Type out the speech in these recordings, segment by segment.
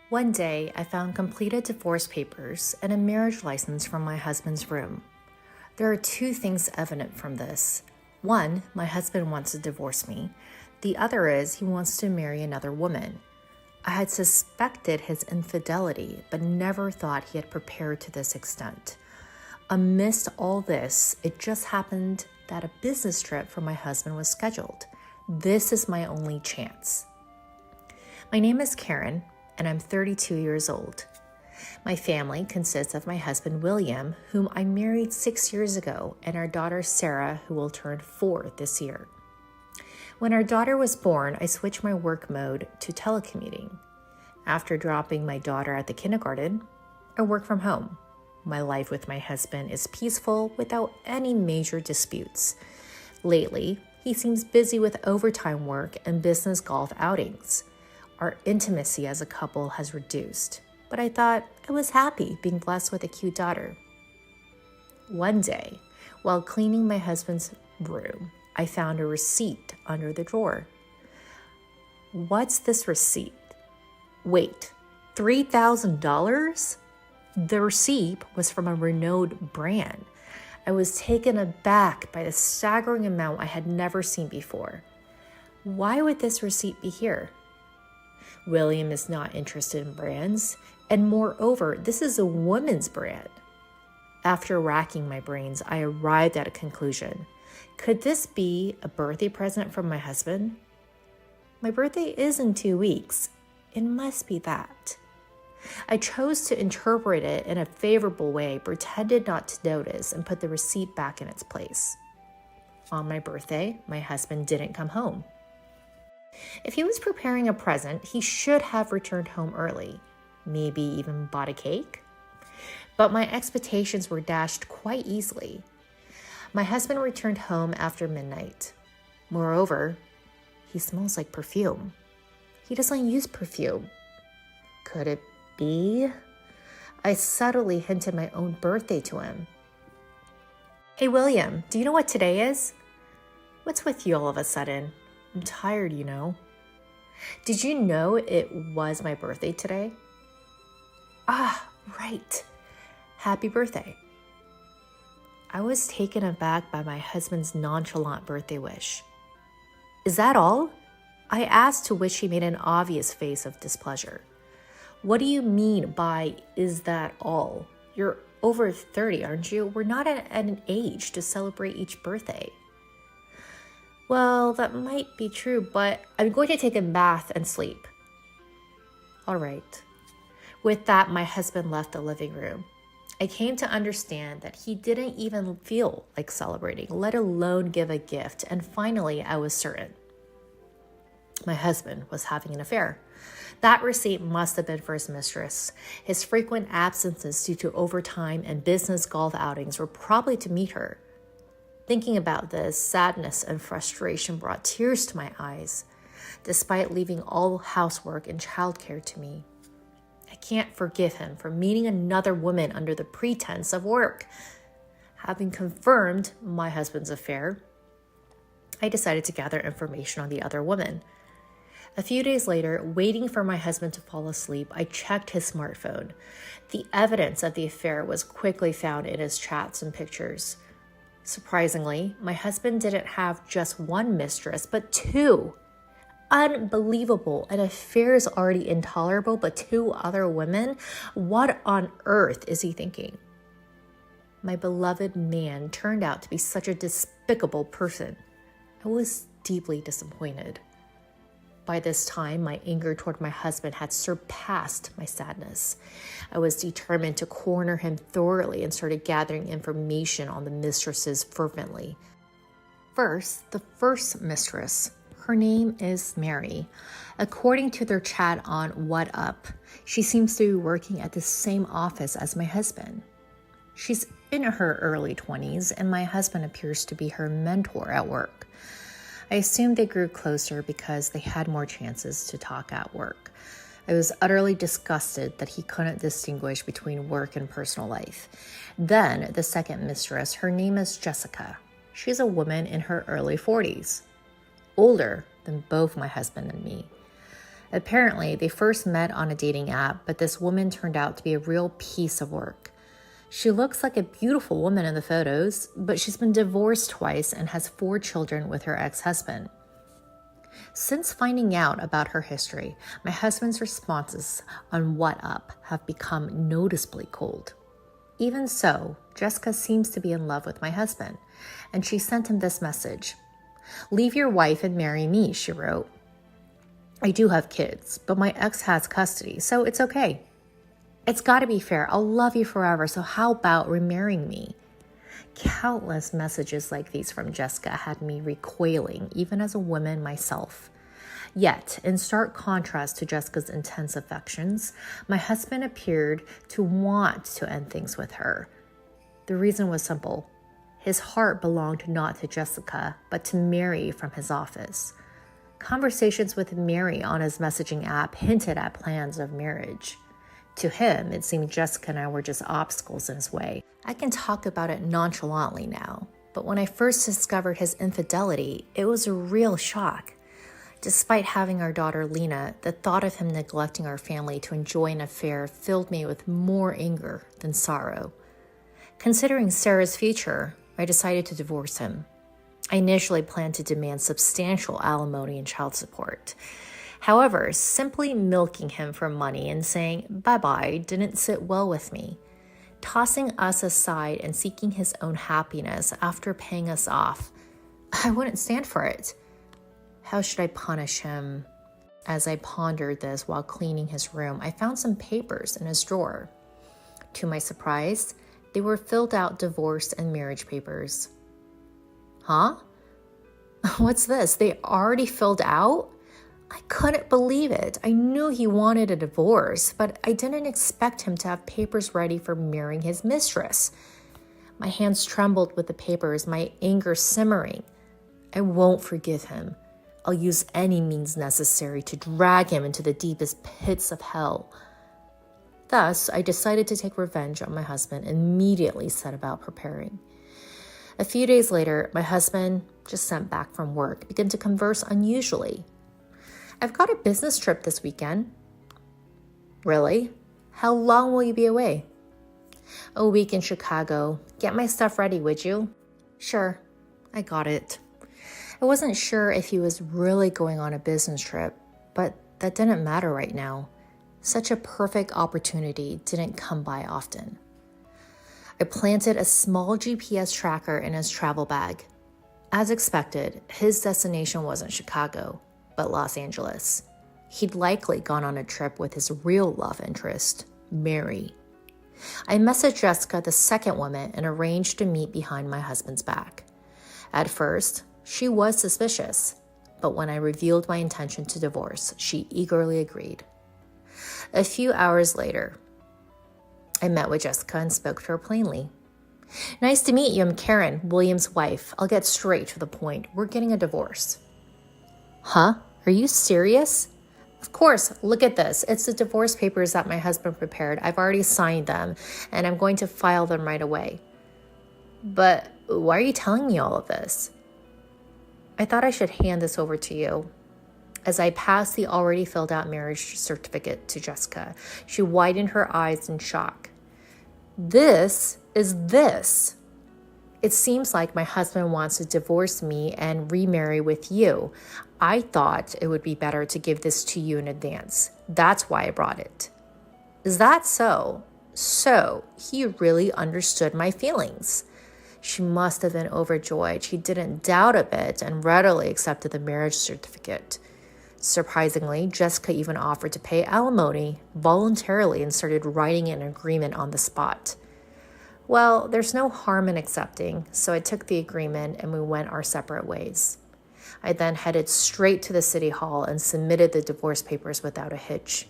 One day, I found completed divorce papers and a marriage license from my husband's room. There are two things evident from this. One, my husband wants to divorce me. The other is he wants to marry another woman. I had suspected his infidelity, but never thought he had prepared to this extent. Amidst all this, it just happened that a business trip for my husband was scheduled. This is my only chance. My name is Karen, and I'm 32 years old. My family consists of my husband, William, whom I married 6 years ago, and our daughter, Sarah, who will turn 4 this year. When our daughter was born, I switched my work mode to telecommuting. After dropping my daughter at the kindergarten, I work from home. My life with my husband is peaceful without any major disputes. Lately, he seems busy with overtime work and business golf outings. Our intimacy as a couple has reduced, but I thought I was happy being blessed with a cute daughter. One day, while cleaning my husband's room, I found a receipt under the drawer. What's this receipt? Wait, $3,000? The receipt was from a renowned brand. I was taken aback by the staggering amount I had never seen before. Why would this receipt be here? William is not interested in brands, and moreover, this is a woman's brand. After racking my brains, I arrived at a conclusion. Could this be a birthday present from my husband? My birthday is in 2 weeks. It must be that. I chose to interpret it in a favorable way, pretended not to notice, and put the receipt back in its place. On my birthday, my husband didn't come home. If he was preparing a present, he should have returned home early, maybe even bought a cake. But my expectations were dashed quite easily. My husband returned home after midnight. Moreover, he smells like perfume. He doesn't use perfume. Could it be? I subtly hinted my own birthday to him. Hey, William, do you know what today is? What's with you all of a sudden? I'm tired, you know. Did you know it was my birthday today? Ah, right. Happy birthday. I was taken aback by my husband's nonchalant birthday wish. Is that all? I asked, to which he made an obvious face of displeasure. What do you mean by, is that all? You're over 30, aren't you? We're not at an age to celebrate each birthday. Well, that might be true, but I'm going to take a bath and sleep. All right. With that, my husband left the living room. I came to understand that he didn't even feel like celebrating, let alone give a gift, and finally I was certain. My husband was having an affair. That receipt must have been for his mistress. His frequent absences due to overtime and business golf outings were probably to meet her. Thinking about this, sadness and frustration brought tears to my eyes, despite leaving all housework and childcare to me. I can't forgive him for meeting another woman under the pretense of work. Having confirmed my husband's affair, I decided to gather information on the other woman. A few days later, waiting for my husband to fall asleep, I checked his smartphone. The evidence of the affair was quickly found in his chats and pictures. Surprisingly, my husband didn't have just one mistress, but 2. Unbelievable. An affair is already intolerable, but 2 other women? What on earth is he thinking? My beloved man turned out to be such a despicable person. I was deeply disappointed. By this time, my anger toward my husband had surpassed my sadness. I was determined to corner him thoroughly and started gathering information on the mistresses fervently. First, the first mistress. Her name is Mary. According to their chat on What Up, she seems to be working at the same office as my husband. She's in her early 20s, and my husband appears to be her mentor at work. I assumed they grew closer because they had more chances to talk at work. I was utterly disgusted that he couldn't distinguish between work and personal life. Then, the second mistress, her name is Jessica. She's a woman in her early 40s, older than both my husband and me. Apparently, they first met on a dating app, but this woman turned out to be a real piece of work. She looks like a beautiful woman in the photos, but she's been divorced twice and has 4 children with her ex-husband. Since finding out about her history, my husband's responses on What Up have become noticeably cold. Even so, Jessica seems to be in love with my husband, and she sent him this message. "Leave your wife and marry me," she wrote. "I do have kids, but my ex has custody, so it's okay. It's gotta be fair. I'll love you forever, so how about remarrying me?" Countless messages like these from Jessica had me recoiling, even as a woman myself. Yet, in stark contrast to Jessica's intense affections, my husband appeared to want to end things with her. The reason was simple. His heart belonged not to Jessica, but to Mary from his office. Conversations with Mary on his messaging app hinted at plans of marriage. To him, it seemed Jessica and I were just obstacles in his way. I can talk about it nonchalantly now, but when I first discovered his infidelity, it was a real shock. Despite having our daughter Lena, the thought of him neglecting our family to enjoy an affair filled me with more anger than sorrow. Considering Sarah's future, I decided to divorce him. I initially planned to demand substantial alimony and child support. However, simply milking him for money and saying bye-bye didn't sit well with me. Tossing us aside and seeking his own happiness after paying us off, I wouldn't stand for it. How should I punish him? As I pondered this while cleaning his room, I found some papers in his drawer. To my surprise, they were filled out divorce and marriage papers. Huh? What's this? They already filled out? I couldn't believe it. I knew he wanted a divorce, but I didn't expect him to have papers ready for marrying his mistress. My hands trembled with the papers, my anger simmering. I won't forgive him. I'll use any means necessary to drag him into the deepest pits of hell. Thus, I decided to take revenge on my husband and immediately set about preparing. A few days later, my husband, just sent back from work, began to converse unusually. "I've got a business trip this weekend." "Really? How long will you be away?" "A week in Chicago. Get my stuff ready, would you?" "Sure, I got it." I wasn't sure if he was really going on a business trip, but that didn't matter right now. Such a perfect opportunity didn't come by often. I planted a small GPS tracker in his travel bag. As expected, his destination wasn't Chicago, but Los Angeles. He'd likely gone on a trip with his real love interest, Mary. I messaged Jessica, the second woman, and arranged to meet behind my husband's back. At first, she was suspicious, but when I revealed my intention to divorce, she eagerly agreed. A few hours later, I met with Jessica and spoke to her plainly. "Nice to meet you. I'm Karen, William's wife. I'll get straight to the point. We're getting a divorce." "Huh? Are you serious?" "Of course. Look at this. It's the divorce papers that my husband prepared. I've already signed them, and I'm going to file them right away." "But why are you telling me all of this?" "I thought I should hand this over to you." As I passed the already filled out marriage certificate to Jessica, she widened her eyes in shock. This is this. "It seems like my husband wants to divorce me and remarry with you. I thought it would be better to give this to you in advance. That's why I brought it." "Is that so?" So he really understood my feelings. She must have been overjoyed. She didn't doubt a bit and readily accepted the marriage certificate. Surprisingly, Jessica even offered to pay alimony voluntarily and started writing an agreement on the spot. Well, there's no harm in accepting, so I took the agreement and we went our separate ways. I then headed straight to the city hall and submitted the divorce papers without a hitch.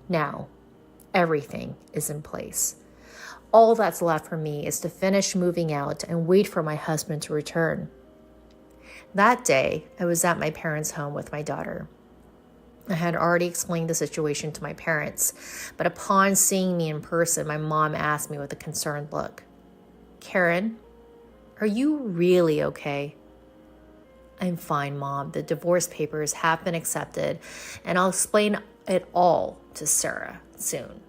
Now, everything is in place. All that's left for me is to finish moving out and wait for my husband to return. That day, I was at my parents' home with my daughter. I had already explained the situation to my parents, but upon seeing me in person, my mom asked me with a concerned look, "Karen, are you really okay?" I'm fine, Mom. The divorce papers have been accepted, and I'll explain it all to Sarah soon.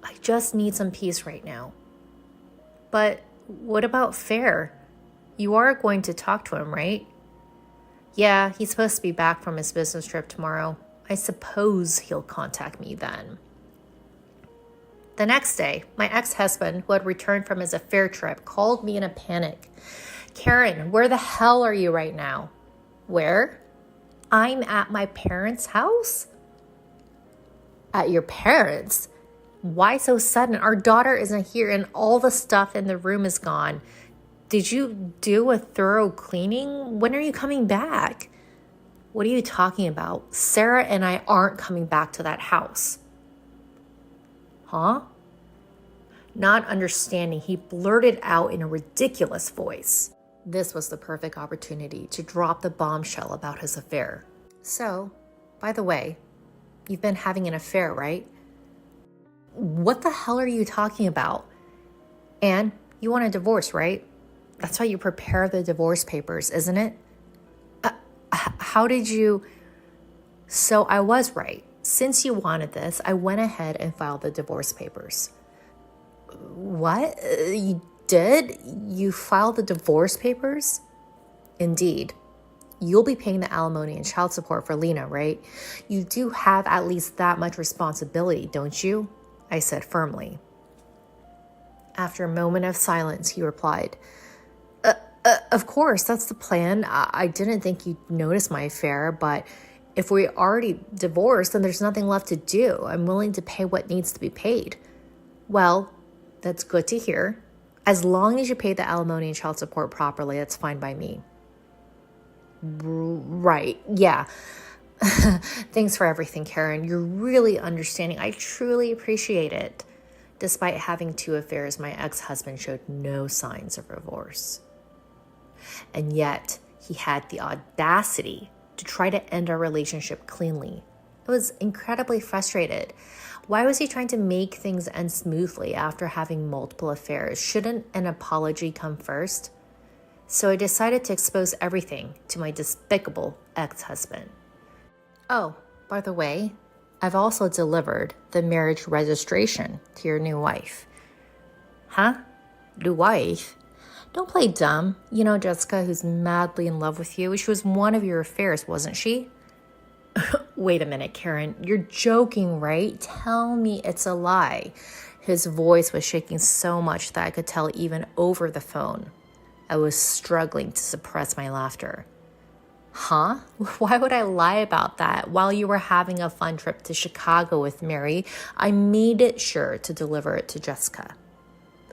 I just need some peace right now. But what about Fair? You are going to talk to him, right? Yeah, he's supposed to be back from his business trip tomorrow. I suppose he'll contact me then. The next day, my ex-husband, who had returned from his affair trip, called me in a panic. Karen, where the hell are you right now? Where? I'm at my parents' house? At your parents'? Why so sudden? Our daughter isn't here and all the stuff in the room is gone. Did you do a thorough cleaning? When are you coming back? What are you talking about? Sarah and I aren't coming back to that house. Huh? Not understanding, he blurted out in a ridiculous voice. This was the perfect opportunity to drop the bombshell about his affair. So, by the way, you've been having an affair, right? What the hell are you talking about? And you want a divorce, right? That's why you prepare the divorce papers, isn't it? How did you... So I was right. Since you wanted this, I went ahead and filed the divorce papers. What? You did? You filed the divorce papers? Indeed. You'll be paying the alimony and child support for Lena, right? You do have at least that much responsibility, don't you? I said firmly. After a moment of silence, he replied, of course, that's the plan. I didn't think you'd notice my affair, but if we already divorced, then there's nothing left to do. I'm willing to pay what needs to be paid. Well, that's good to hear. As long as you pay the alimony and child support properly, that's fine by me. Right, yeah. Thanks for everything, Karen. You're really understanding. I truly appreciate it. Despite having 2 affairs, my ex-husband showed no signs of remorse. And yet, he had the audacity to try to end our relationship cleanly. I was incredibly frustrated. Why was he trying to make things end smoothly after having multiple affairs? Shouldn't an apology come first? So I decided to expose everything to my despicable ex-husband. Oh, by the way, I've also delivered the marriage registration to your new wife. Huh? New wife? Don't play dumb. You know Jessica, who's madly in love with you. She was one of your affairs, wasn't she? Wait a minute, Karen. You're joking, right? Tell me it's a lie. His voice was shaking so much that I could tell even over the phone. I was struggling to suppress my laughter. Huh? Why would I lie about that? While you were having a fun trip to Chicago with Mary, I made it sure to deliver it to Jessica.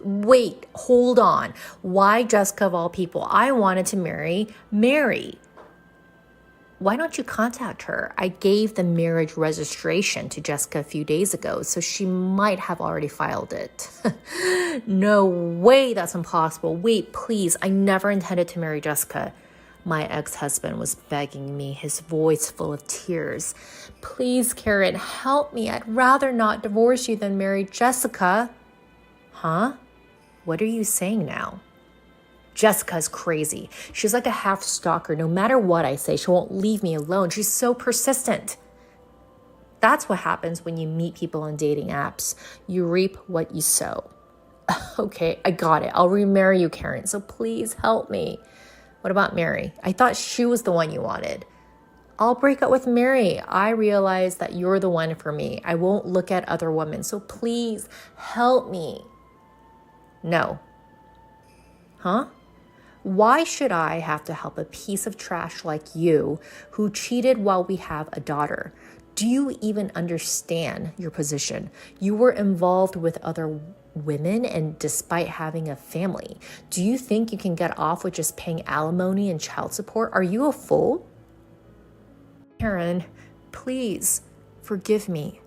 Wait, hold on. Why Jessica of all people? I wanted to marry Mary. Why don't you contact her? I gave the marriage registration to Jessica a few days ago, so she might have already filed it. No way, that's impossible. Wait, please, I never intended to marry Jessica. My ex-husband was begging me, his voice full of tears. Please, Karen, help me. I'd rather not divorce you than marry Jessica. Huh? What are you saying now? Jessica's crazy. She's like a half stalker. No matter what I say, she won't leave me alone. She's so persistent. That's what happens when you meet people on dating apps. You reap what you sow. Okay, I got it. I'll remarry you, Karen. So please help me. What about Mary? I thought she was the one you wanted. I'll break up with Mary. I realize that you're the one for me. I won't look at other women. So please help me. No. Huh? Why should I have to help a piece of trash like you who cheated while we have a daughter? Do you even understand your position? You were involved with other women and despite having a family. Do you think you can get off with just paying alimony and child support? Are you a fool? Karen, please forgive me.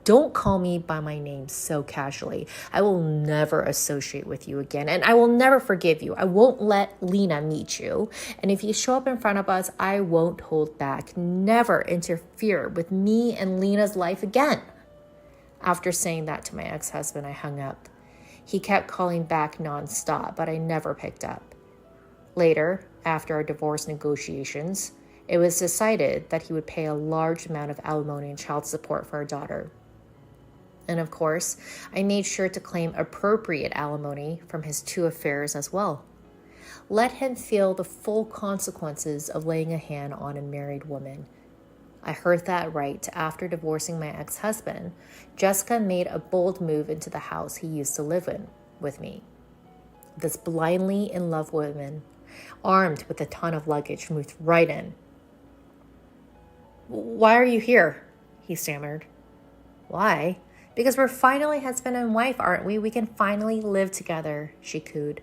Don't call me by my name so casually. I will never associate with you again, and I will never forgive you. I won't let Lena meet you. And if you show up in front of us, I won't hold back. Never interfere with me and Lena's life again. After saying that to my ex-husband, I hung up. He kept calling back nonstop, but I never picked up. Later, After our divorce negotiations, it was decided that he would pay a large amount of alimony and child support for our daughter. And of course, I made sure to claim appropriate alimony from his 2 affairs as well. Let him feel the full consequences of laying a hand on a married woman. I heard that right after divorcing my ex-husband. Jessica made a bold move into the house he used to live in with me. This blindly in love woman, armed with a ton of luggage, moved right in. "Why are you here?" he stammered. "Why? Because we're finally husband and wife, aren't we? We can finally live together," she cooed.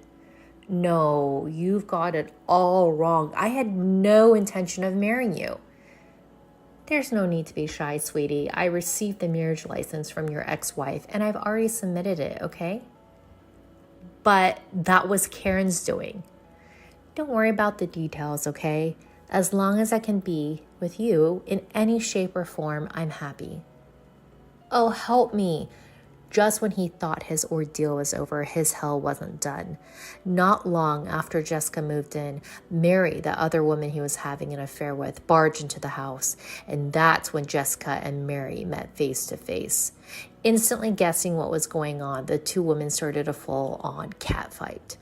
"No, you've got it all wrong. I had no intention of marrying you." "There's no need to be shy, sweetie. I received the marriage license from your ex-wife and I've already submitted it, okay?" "But that was Karen's doing." "Don't worry about the details, okay? As long as I can be with you in any shape or form, I'm happy." "Oh, help me." Just when he thought his ordeal was over, his hell wasn't done. Not long after Jessica moved in, Mary, the other woman he was having an affair with, barged into the house. And that's when Jessica and Mary met face to face. Instantly guessing what was going on, the 2 women started a full-on catfight.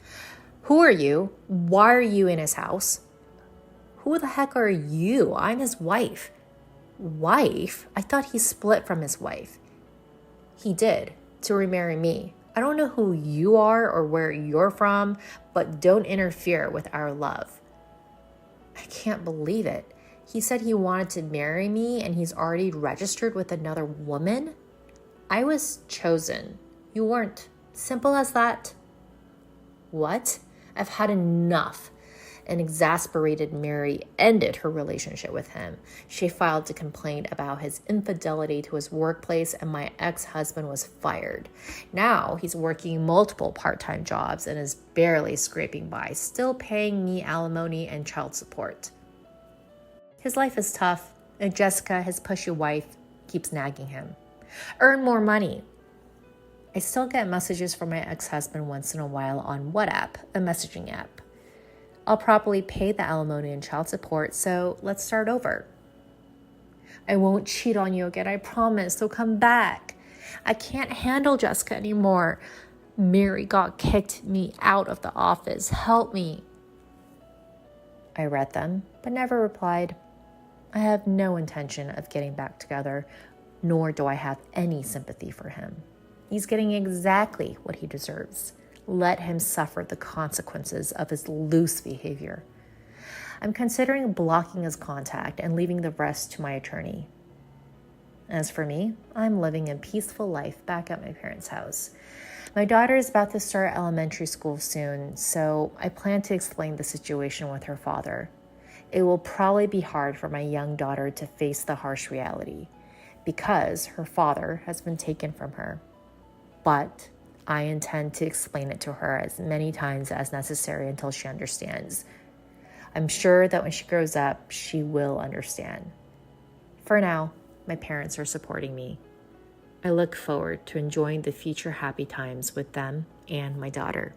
"Who are you? Why are you in his house?" "Who the heck are you? I'm his wife." "Wife? I thought he split from his wife." "He did, to remarry me. I don't know who you are or where you're from, but don't interfere with our love." I can't believe it. He said he wanted to marry me and he's already registered with another woman? I was chosen. You weren't. Simple as that. What? I've had enough. An exasperated Mary ended her relationship with him. She filed a complaint about his infidelity to his workplace, and my ex-husband was fired. Now he's working multiple part-time jobs and is barely scraping by, still paying me alimony and child support. His life is tough, and Jessica, his pushy wife, keeps nagging him. "Earn more money." I still get messages from my ex-husband once in a while on WhatsApp, a messaging app. I'll probably pay the alimony and child support, so let's start over. "I won't cheat on you again, I promise, so come back. I can't handle Jessica anymore. Mary kicked me out of the office. Help me." I read them, but never replied. I have no intention of getting back together, nor do I have any sympathy for him. He's getting exactly what he deserves. Let him suffer the consequences of his loose behavior. I'm considering blocking his contact and leaving the rest to my attorney. As for me, I'm living a peaceful life back at my parents' house. My daughter is about to start elementary school soon, so I plan to explain the situation with her father. It will probably be hard for my young daughter to face the harsh reality, because her father has been taken from her. But I intend to explain it to her as many times as necessary until she understands. I'm sure that when she grows up, she will understand. For now, my parents are supporting me. I look forward to enjoying the future happy times with them and my daughter.